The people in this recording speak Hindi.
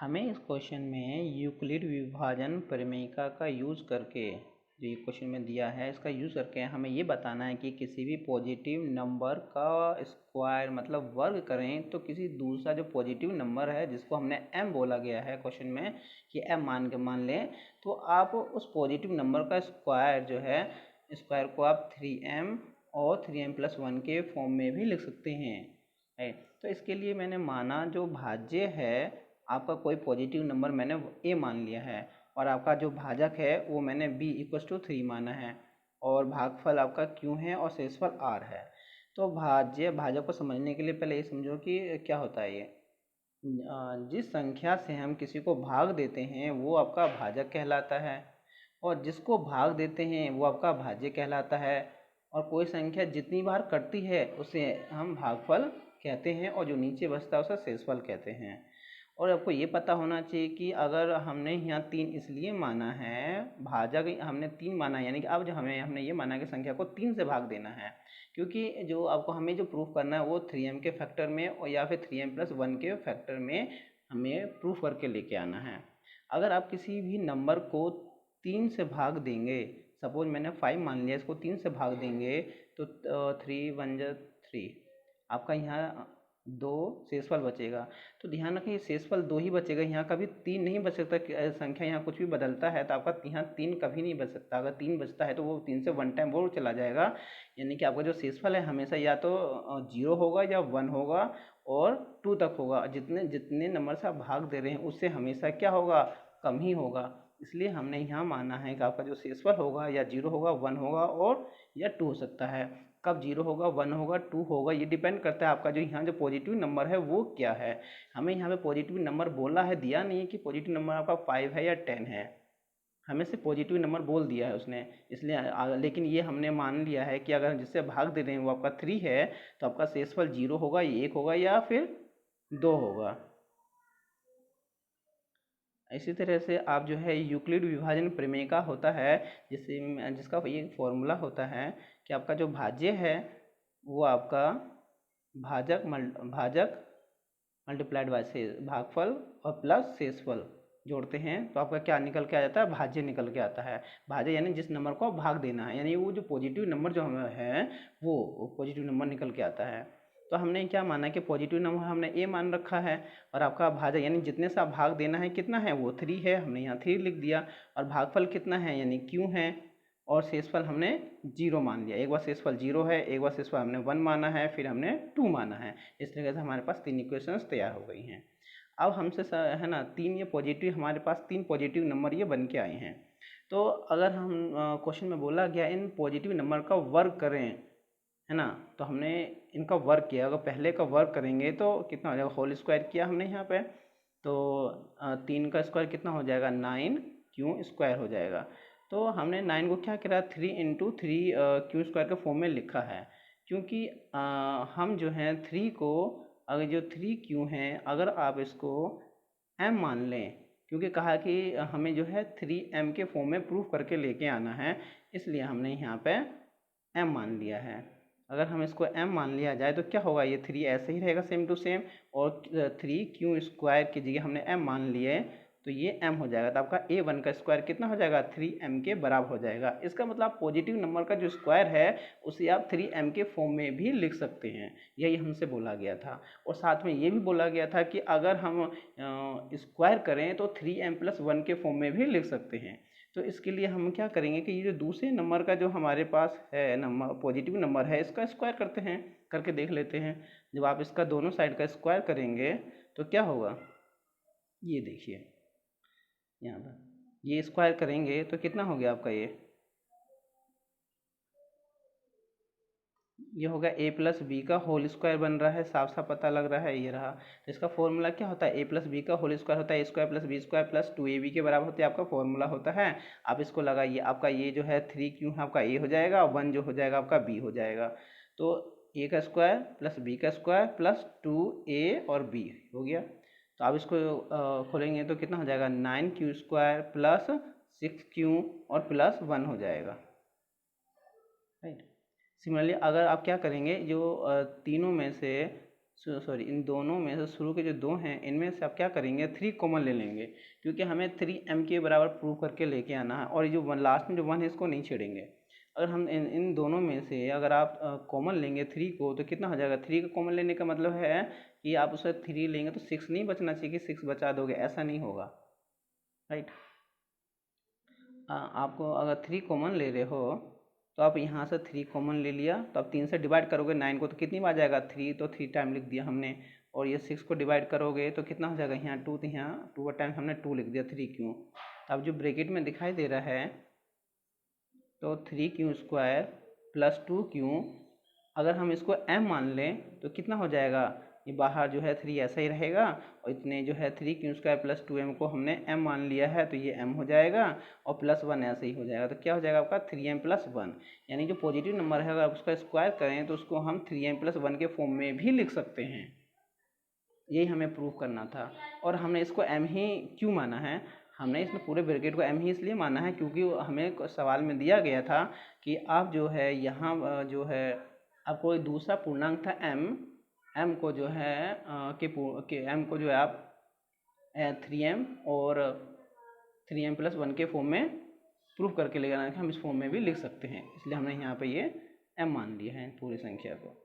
हमें इस क्वेश्चन में यूक्लिड विभाजन प्रमेयिका का यूज़ करके जो ये क्वेश्चन में दिया है इसका यूज़ करके हमें ये बताना है कि किसी भी पॉजिटिव नंबर का स्क्वायर मतलब वर्ग करें तो किसी दूसरा जो पॉजिटिव नंबर है जिसको हमने m बोला गया है क्वेश्चन में कि m मान लें, तो आप उस पॉजिटिव नंबर का स्क्वायर जो है स्क्वायर को आप 3m और 3m+1 के फॉर्म में भी लिख सकते हैं। तो इसके लिए मैंने माना जो भाज्य है आपका कोई पॉजिटिव नंबर मैंने a मान लिया है और आपका जो भाजक है वो मैंने b = 3 माना है और भागफल आपका q है और शेषफल r है। तो भाजक को समझने के लिए पहले ये समझो कि क्या होता है ये। जिस संख्या से हम किसी को भाग देते हैं वो आपका भाजक कहलाता है और जिसको भाग देते हैं वो आपका भाज्य कहलाता है और कोई संख्या जितनी बार कटती है उसे हम भागफल कहते हैं और जो नीचे बचता है उसे शेषफल कहते हैं। और आपको ये पता होना चाहिए कि अगर हमने यहाँ 3 इसलिए माना है, भाजक हमने 3 माना है, यानी कि अब जो हमने ये माना कि संख्या को 3 से भाग देना है, क्योंकि जो आपको हमें जो प्रूफ करना है वो 3m के फैक्टर में और या फिर 3m+1 के फैक्टर में हमें प्रूफ करके लेके आना है। अगर आप किसी भी नंबर को 3 से भाग देंगे, सपोज मैंने 5 मान लिया, इसको 3 से भाग देंगे तो 3 1 3 आपका यहाँ 2 शेषफल बचेगा। तो ध्यान रखें शेषफल 2 ही बचेगा, यहाँ कभी 3 नहीं बच सकता। संख्या यहाँ कुछ भी बदलता है तो आपका यहाँ 3 कभी नहीं बच सकता। अगर 3 बचता है तो वो 3 से 1 टाइम वो चला जाएगा, यानी कि आपका जो शेषफल है हमेशा या तो 0 होगा या 1 होगा और 2 तक होगा। जितने जितने नंबर से आप भाग दे रहे हैं उससे हमेशा क्या होगा, कम ही होगा। इसलिए हमने यहाँ माना है कि आपका जो शेषफल होगा या 0 होगा, 1 होगा और या 2 हो सकता है। कब 0 होगा, 1 होगा, 2 होगा, ये डिपेंड करता है आपका जो यहाँ जो पॉजिटिव नंबर है वो क्या है। हमें यहाँ पे पॉजिटिव नंबर बोला है, दिया नहीं है कि पॉजिटिव नंबर आपका 5 है या 10 है, हमें से पॉजिटिव नंबर बोल दिया है उसने। इसलिए लेकिन ये हमने मान लिया है कि अगर जिससे भाग दे रहे हैं वो आपका 3 है तो आपका शेषफल 0 होगा, 1 होगा या फिर 2 होगा। इसी तरह से आप जो है यूक्लिड विभाजन प्रमेय होता है जिसका ये फॉर्मूला होता है कि आपका जो भाज्य है वो आपका भाजक मल्टीप्लाइड बाय भागफल और प्लस शेषफल जोड़ते हैं तो आपका क्या निकल के आ जाता है, भाज्य निकल के आता है। भाज्य यानी जिस नंबर को भाग देना है, यानी वो जो पॉजिटिव नंबर जो हमें है वो पॉजिटिव नंबर निकल के आता है। तो हमने क्या माना कि पॉजिटिव नंबर हमने a मान रखा है और आपका भाजक यानी जितने से आप भाग देना है कितना है वो 3 है, हमने यहाँ 3 लिख दिया और भागफल कितना है यानी q है और शेषफल हमने 0 मान लिया। एक बार शेषफल 0 है, एक बार शेषफल हमने 1 माना है, फिर हमने 2 माना है। इस तरीके से हमारे पास 3 इक्वेशंस तैयार हो गई हैं। अब हमसे है ना 3 ये पॉजिटिव, हमारे पास 3 पॉजिटिव नंबर ये बन के आए हैं। तो अगर हम क्वेश्चन में बोला गया इन पॉजिटिव नंबर का वर्ग करें, है ना, तो हमने इनका वर्ग किया। अगर पहले का वर्ग करेंगे तो कितना हो जाएगा, होल स्क्वायर किया हमने यहाँ पे, तो 3 का स्क्वायर कितना हो जाएगा, 9 स्क्वायर हो जाएगा। तो हमने 9 को क्या करा, 3 × 3 क्यू स्क्वायर के फॉर्म में लिखा है, क्योंकि हम जो है 3 को, अगर जो 3q हैं अगर आप इसको m मान लें, क्योंकि कहा कि हमें जो है 3m के फॉर्म में प्रूफ करके लेके आना है, इसलिए हमने यहाँ पे m मान लिया है। अगर हम इसको m मान लिया जाए तो क्या होगा, ये 3 ऐसे ही रहेगा सेम टू सेम और 3q स्क्वायर की जगह हमने m मान लिए तो ये m हो जाएगा। तो आपका a1 का स्क्वायर कितना हो जाएगा, 3m के बराबर हो जाएगा। इसका मतलब पॉजिटिव नंबर का जो स्क्वायर है उसे आप 3m के फॉर्म में भी लिख सकते हैं, यही हमसे बोला गया था। और साथ में ये भी बोला गया था कि अगर हम स्क्वायर करें तो 3m+1 के फॉर्म में भी लिख सकते हैं। तो इसके लिए हम क्या करेंगे कि ये जो दूसरे नंबर का जो हमारे पास है नंबर, पॉजिटिव नंबर है, इसका स्क्वायर करते हैं, करके देख लेते हैं। जब आप इसका दोनों साइड का स्क्वायर करेंगे तो क्या होगा, ये देखिए यहाँ पर ये स्क्वायर करेंगे तो कितना हो गया आपका, ये होगा a+b का होल स्क्वायर बन रहा है, साफ साफ पता लग रहा है, ये रहा। तो इसका फॉर्मूला क्या होता है, a+b का होल स्क्वायर होता है a² + b² + 2ab के बराबर होता है, आपका फॉर्मूला होता है। आप इसको लगाइए, आपका ये जो है 3q है आपका a हो जाएगा, 1 जो हो जाएगा आपका b हो जाएगा। तो a का स्क्वायर प्लस b का स्क्वायर प्लस 2a और b हो गया। तो आप इसको खोलेंगे तो कितना हो जाएगा, 9q² प्लस 6q और प्लस 1 हो जाएगा, राइट। सिमिलरली अगर आप क्या करेंगे, जो तीनों में से सॉरी इन दोनों में से शुरू के जो दो हैं इनमें से आप क्या करेंगे 3 कॉमन ले लेंगे, क्योंकि हमें 3m के बराबर प्रूव करके लेके आना है। और ये जो लास्ट में जो 1 है इसको नहीं छेड़ेंगे। अगर हम इन दोनों में से अगर आप कॉमन लेंगे 3 को तो कितना हो जाएगा। 3 का कॉमन लेने का मतलब है कि आप उससे 3 लेंगे तो 6 नहीं बचना चाहिए कि 6 बचा दोगे, ऐसा नहीं होगा, राइट। आपको अगर 3 कॉमन ले रहे हो तो आप यहाँ से 3 कॉमन ले लिया तो आप 3 से डिवाइड करोगे 9 को तो कितनी बार जाएगा 3, तो 3 टाइम लिख दिया हमने। और ये 6 को डिवाइड करोगे तो कितना हो जाएगा यहाँ 2, तो यहाँ 2 टाइम हमने 2 लिख दिया 3 क्यों। अब जो ब्रैकेट में दिखाई दे रहा है तो 3q² प्लस 2q, अगर हम इसको m मान लें तो कितना हो जाएगा, ये बाहर जो है 3 ऐसा ही रहेगा और इतने जो है 3q² प्लस 2m को हमने m मान लिया है तो ये m हो जाएगा और प्लस 1 ऐसे ही हो जाएगा। तो क्या हो जाएगा आपका 3m प्लस 1, यानी जो पॉजिटिव नंबर है अगर आप उसका स्क्वायर करें तो उसको हम 3m प्लस 1 के फॉर्म में भी लिख सकते हैं। यही हमें प्रूव करना था। और हमने इसको m ही क्यों माना है, हमने इसमें पूरे ब्रैकेट को m ही इसलिए माना है क्योंकि हमें सवाल में दिया गया था कि आप जो है यहाँ जो है आपको एक दूसरा पूर्णांक था m को जो है m को जो है आप 3m और 3m प्लस 1 के फॉर्म में प्रूफ करके ले जाना कि हम इस फॉर्म में भी लिख सकते हैं, इसलिए हमने यहाँ पे ये m मान लिया है पूरी संख्या को।